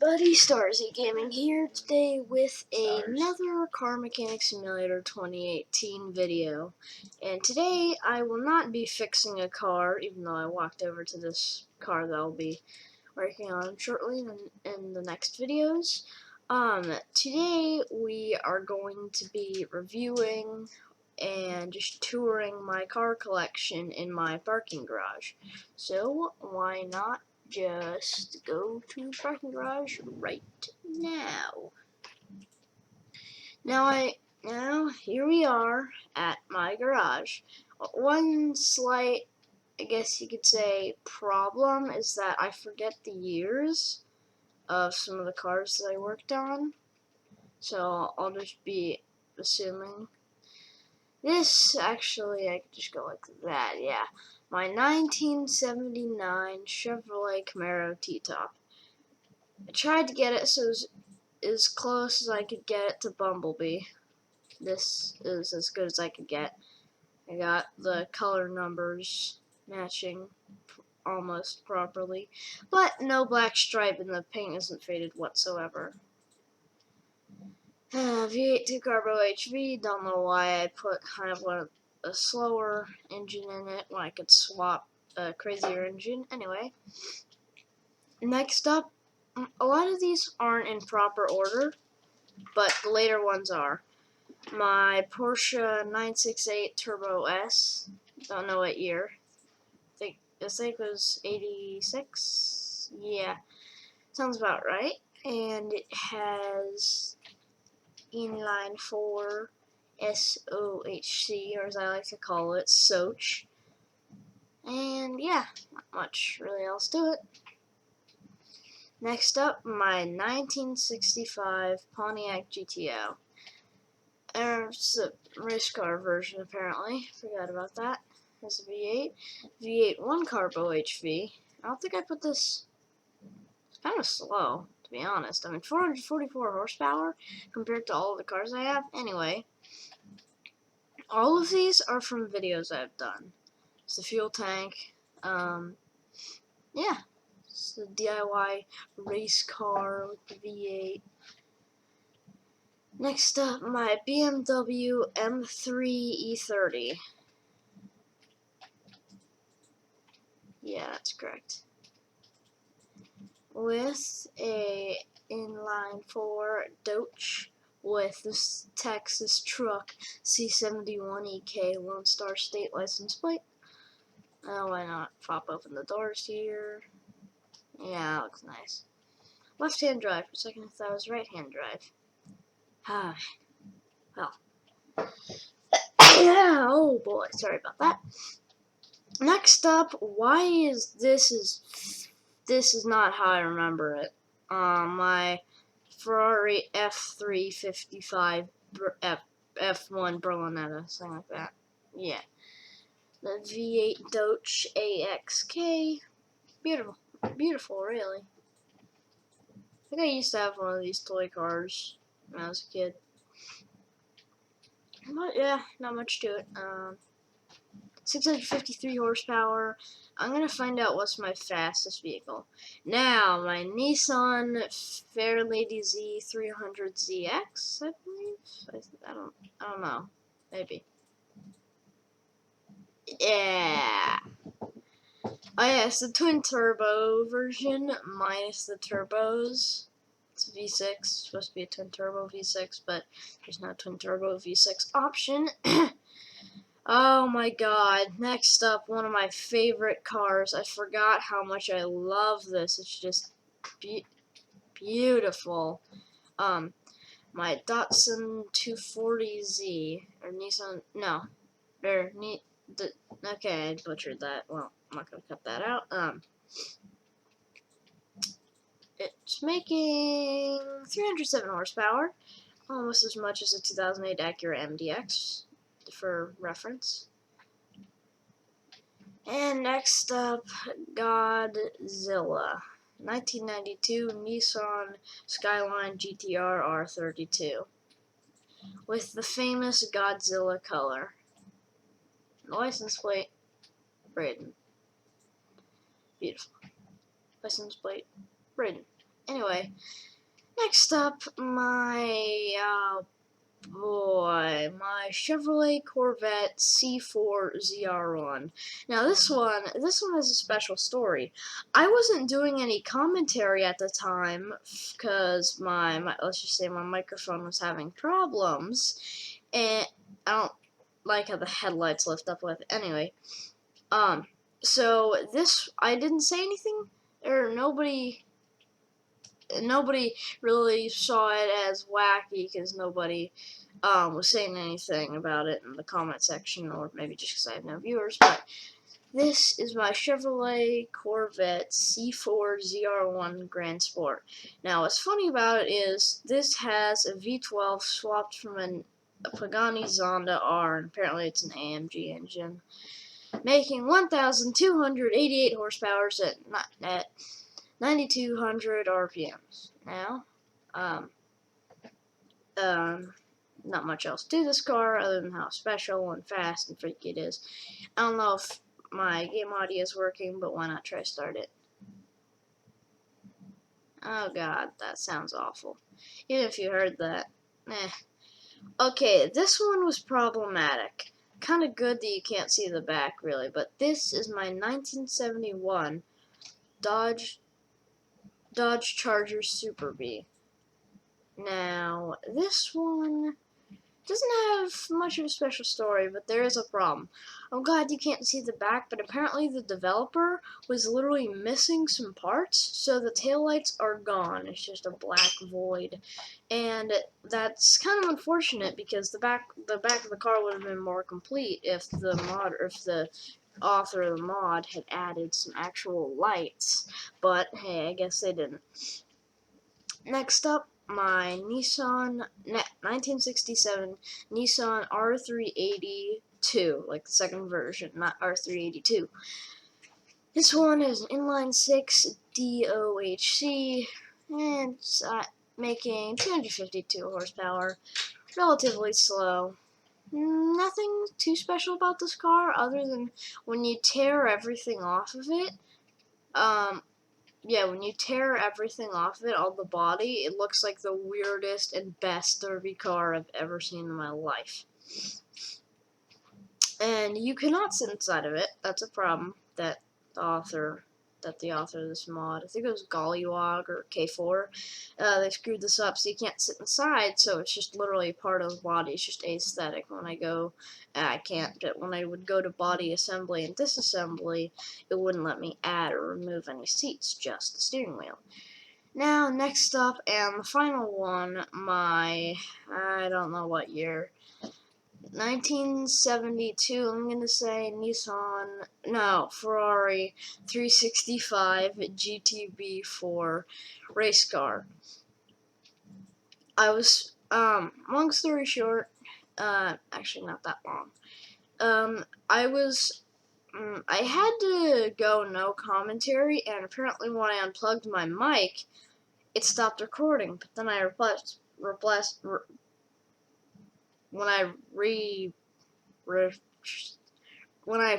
everybody, Starzy Gaming here today with another Car Mechanic Simulator 2018 video. And today I will not be fixing a car, even though I walked over to this car that I'll be working on shortly in the next videos. Today we are going to be reviewing and just touring my car collection in my parking garage. So why not just go to the parking garage right now. Now here we are at my garage. One slight, I guess you could say, problem is that I forget the years of some of the cars that I worked on. So I'll just be assuming. This, actually, I could just go like that, yeah. My 1979 Chevrolet Camaro T-Top. I tried to get it so it was as close as I could get it to Bumblebee. This is as good as I could get. I got the color numbers matching almost properly, but no black stripe and the paint isn't faded whatsoever. V8 2-carbo HV, don't know why I put kind of a slower engine in it when I could swap a crazier engine. Anyway, next up, a lot of these aren't in proper order, but the later ones are. My Porsche 968 Turbo S, don't know what year. I think it was 86. Yeah, sounds about right. And it has inline 4 SOHC, or as I like to call it, SOH. And yeah, not much really else to it. Next up, my 1965 Pontiac GTO. It's a race car version, apparently. Forgot about that. It's a V8. V8 1-carbo HV. I don't think I put this. It's kind of slow, to be honest. I mean, 444 horsepower compared to all the cars I have. Anyway, all of these are from videos I've done. It's the fuel tank. Yeah. It's the DIY race car with the V8. Next up, my BMW M3 E30. Yeah, that's correct. With a inline 4 Dodge with this Texas truck C71EK Lone Star State license plate. Why not pop open the doors here? Yeah, that looks nice. Left-hand drive. For a second, I thought it was right-hand drive. Well. Yeah, oh boy, sorry about that. Next up, why is this is not how I remember it. My Ferrari F355 F1 Berlinetta, something like that. Yeah. The V8 Dodge AXK. Beautiful. Beautiful, really. I think I used to have one of these toy cars when I was a kid. But yeah, not much to it. 653 horsepower. I'm gonna find out what's my fastest vehicle. Now, my Nissan Fairlady Z300ZX, I believe. I don't know. Maybe. Yeah. Oh yeah, it's the twin turbo version minus the turbos. It's a V6. It's supposed to be a twin turbo V6, but there's no twin turbo V6 option. Oh my god, next up, one of my favorite cars. I forgot how much I love this. It's just beautiful. My Datsun 240Z, or Nissan, no, okay, I butchered that. Well, I'm not gonna cut that out. It's making 307 horsepower, almost as much as a 2008 Acura MDX, for reference. And next up, Godzilla. 1992 Nissan Skyline GTR R32. With the famous Godzilla color. License plate, Braden. Beautiful. License plate, Braden. Anyway, next up, my Chevrolet Corvette C4 ZR1. Now this one has a special story. I wasn't doing any commentary at the time because my let's just say my microphone was having problems, and I don't like how the headlights lift up with. Anyway, so this I didn't say anything, or nobody really saw it as wacky because nobody was saying anything about it in the comment section, or maybe just because I have no viewers. But this is my Chevrolet Corvette C4 ZR1 Grand Sport. Now, what's funny about it is this has a V12 swapped from a Pagani Zonda R, and apparently it's an AMG engine, making 1,288 horsepower at 9,200 RPMs. Now, not much else to this car other than how special and fast and freaky it is. I don't know if my game audio is working, but why not try start it? Oh god, that sounds awful. Even if you heard that. Okay, this one was problematic. Kind of good that you can't see the back, really, but this is my 1971 Dodge Charger Super Bee. Now, this one doesn't have much of a special story, but there is a problem. I'm glad you can't see the back, but apparently the developer was literally missing some parts, so the taillights are gone. It's just a black void. And that's kind of unfortunate because the back of the car would have been more complete if the author of the mod had added some actual lights. But hey, I guess they didn't. Next up, my 1967 Nissan R382, like the second version, not R382. This one is an inline-six DOHC, and it's making 252 horsepower, relatively slow. Nothing too special about this car other than when you tear everything off of it, when you tear everything off of it, all the body, it looks like the weirdest and best derby car I've ever seen in my life. And you cannot sit inside of it. That's a problem that the author of this mod, I think it was Gollywog or K4, they screwed this up so you can't sit inside, so it's just literally part of the body. It's just aesthetic. When I would go to body assembly and disassembly, it wouldn't let me add or remove any seats, just the steering wheel. Now, next up, and the final one, I don't know what year, 1972, I'm going to say Ferrari 365 GTB4 race car. I was, long story short, actually not that long, I had to go no commentary, and apparently when I unplugged my mic, it stopped recording, but then when I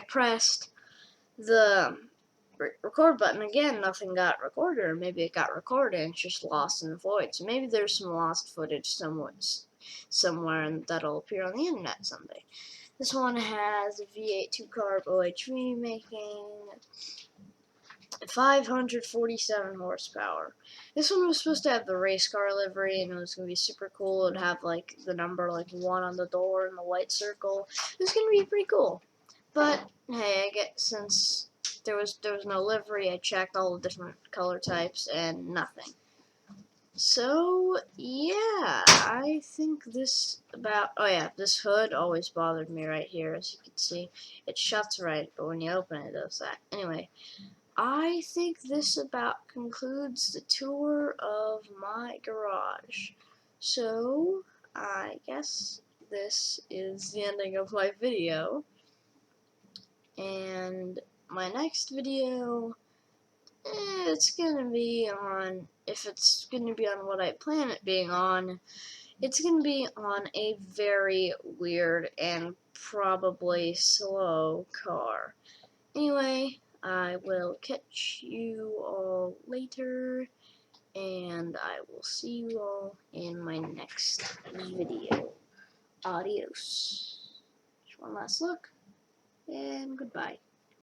pressed the record button again, nothing got recorded, or maybe it got recorded and it's just lost in the void. So maybe there's some lost footage somewhere and that'll appear on the internet someday. This one has a V8 2-carb OHV making 547 horsepower. This one was supposed to have the race car livery, and it was going to be super cool. It would have like the number 1 on the door and the white circle. It was going to be pretty cool. But hey, I guess since there was no livery, I checked all the different color types and nothing. So yeah, I think this hood always bothered me right here. As you can see, it shuts right, but when you open it, it does that. Anyway, I think this about concludes the tour of my garage. So, I guess this is the ending of my video. And my next video, it's gonna be on, if it's gonna be on what I plan it being on, it's gonna be on a very weird and probably slow car. Anyway, I will catch you all later. and I will see you all in my next video. Adios. Just one last look, and goodbye.